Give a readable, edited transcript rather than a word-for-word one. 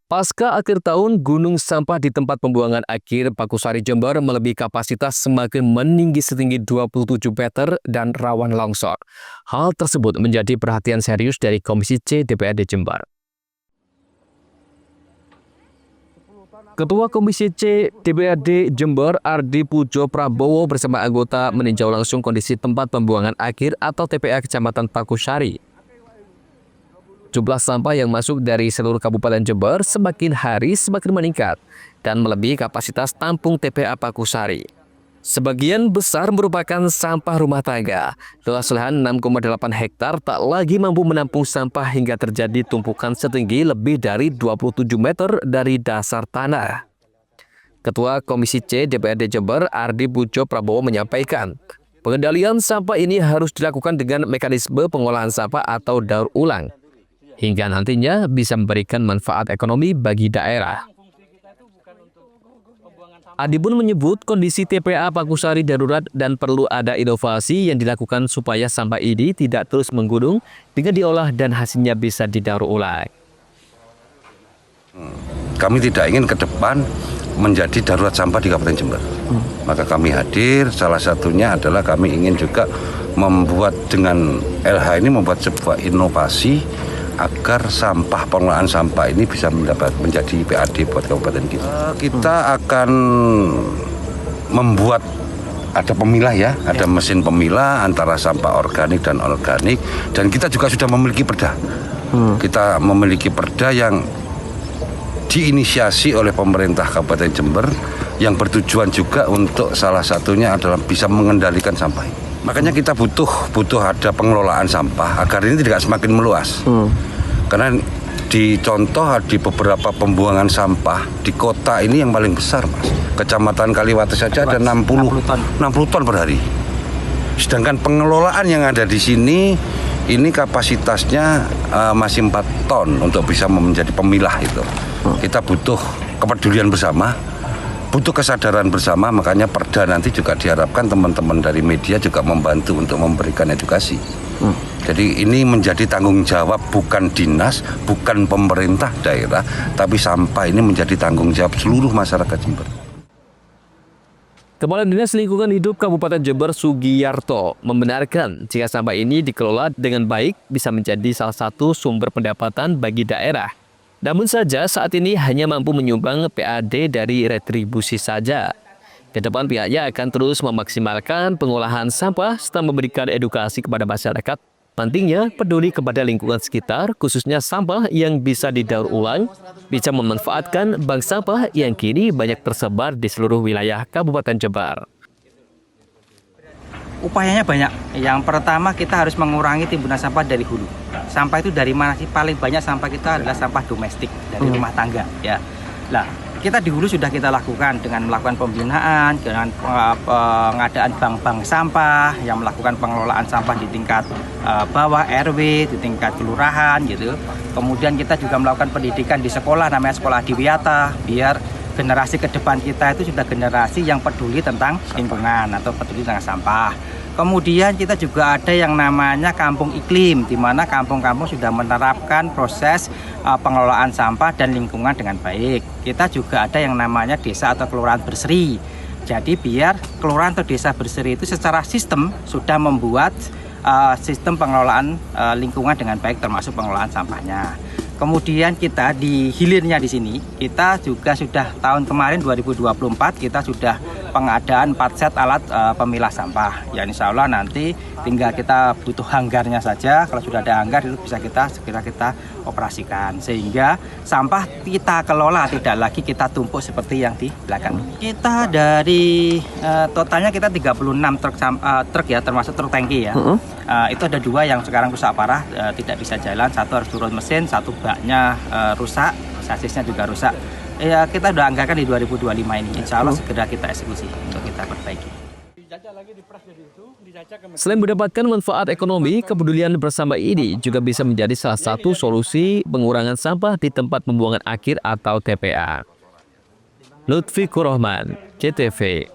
Pasca akhir tahun, gunung sampah di tempat pembuangan akhir Pakusari Jember melebihi kapasitas semakin meninggi setinggi 27 meter dan rawan longsor. Hal tersebut menjadi perhatian serius dari Komisi C DPRD Jember. Ketua Komisi C DPRD Jember Ardi Pujo Prabowo bersama anggota meninjau langsung kondisi tempat pembuangan akhir atau TPA Kecamatan Pakusari. Jumlah sampah yang masuk dari seluruh Kabupaten Jember semakin hari semakin meningkat dan melebihi kapasitas tampung TPA Pakusari. Sebagian besar merupakan sampah rumah tangga. Luas lahan 6,8 hektar tak lagi mampu menampung sampah hingga terjadi tumpukan setinggi lebih dari 27 meter dari dasar tanah. Ketua Komisi C DPRD Jember Ardi Pujo Prabowo menyampaikan, pengendalian sampah ini harus dilakukan dengan mekanisme pengolahan sampah atau daur ulang, hingga nantinya bisa memberikan manfaat ekonomi bagi daerah. Adi pun menyebut kondisi TPA Pakusari darurat dan perlu ada inovasi yang dilakukan supaya sampah ini tidak terus menggunung dengan diolah dan hasilnya bisa didaur ulang. Kami tidak ingin ke depan menjadi darurat sampah di Kabupaten Jember. Maka kami hadir, salah satunya adalah kami ingin juga membuat dengan LH ini membuat sebuah inovasi agar sampah pengelolaan sampah ini bisa menjadi PAD buat kabupaten kita. Kita akan membuat ada pemilah ya, ada mesin pemilah antara sampah organik dan anorganik, dan kita juga sudah memiliki perda. Kita memiliki perda yang diinisiasi oleh pemerintah Kabupaten Jember yang bertujuan juga untuk salah satunya adalah bisa mengendalikan sampah ini. Makanya kita butuh ada pengelolaan sampah agar ini tidak semakin meluas. Karena dicontoh di beberapa pembuangan sampah di kota ini yang paling besar, Mas. Kecamatan Kaliwate saja ada 60 ton per hari. Sedangkan pengelolaan yang ada di sini ini kapasitasnya masih 4 ton untuk bisa menjadi pemilah itu. Kita butuh kepedulian bersama, butuh kesadaran bersama, makanya perda nanti juga diharapkan teman-teman dari media juga membantu untuk memberikan edukasi. Jadi ini menjadi tanggung jawab bukan dinas, bukan pemerintah daerah, tapi sampah ini menjadi tanggung jawab seluruh masyarakat Jember. Kepala Dinas Lingkungan Hidup Kabupaten Jember Sugiyarto membenarkan jika sampah ini dikelola dengan baik bisa menjadi salah satu sumber pendapatan bagi daerah. Namun saja saat ini hanya mampu menyumbang PAD dari retribusi saja. Ke depan pihaknya akan terus memaksimalkan pengolahan sampah serta memberikan edukasi kepada masyarakat. Pentingnya peduli kepada lingkungan sekitar, khususnya sampah yang bisa didaur ulang, bisa memanfaatkan bank sampah yang kini banyak tersebar di seluruh wilayah Kabupaten Jember. Upayanya banyak. Yang pertama kita harus mengurangi timbunan sampah dari hulu. Sampah itu dari mana sih? Paling banyak sampah kita adalah sampah domestik dari rumah tangga. Ya, nah kita di hulu sudah kita lakukan dengan melakukan pembinaan, dengan pengadaan bank-bank sampah yang melakukan pengelolaan sampah di tingkat bawah RW, di tingkat kelurahan gitu. Kemudian kita juga melakukan pendidikan di sekolah, namanya sekolah adiwiyata, biar generasi ke depan kita itu sudah generasi yang peduli tentang lingkungan atau peduli tentang sampah. Kemudian kita juga ada yang namanya kampung iklim, di mana kampung-kampung sudah menerapkan proses pengelolaan sampah dan lingkungan dengan baik. Kita juga ada yang namanya desa atau kelurahan berseri. Jadi biar kelurahan atau desa berseri itu secara sistem sudah membuat sistem pengelolaan lingkungan dengan baik, termasuk pengelolaan sampahnya. Kemudian kita di hilirnya di sini, kita juga sudah tahun kemarin 2024 kita sudah pengadaan 4 set alat pemilah sampah. Ya insya Allah nanti tinggal kita butuh hanggarnya saja. Kalau sudah ada hanggar itu bisa segera kita operasikan. Sehingga sampah kita kelola, tidak lagi kita tumpuk seperti yang di belakang. Kita dari totalnya kita 36 truk ya, termasuk truk tangki ya. Itu ada 2 yang sekarang rusak parah, tidak bisa jalan. Satu harus turun mesin, satu baknya rusak, sasisnya juga rusak. Ya kita sudah anggarkan di 2025 ini, insya Allah segera kita eksekusi untuk kita perbaiki. Selain mendapatkan manfaat ekonomi, kepedulian bersama ini juga bisa menjadi salah satu solusi pengurangan sampah di tempat pembuangan akhir atau TPA. Lutfi Kurahman, CTV.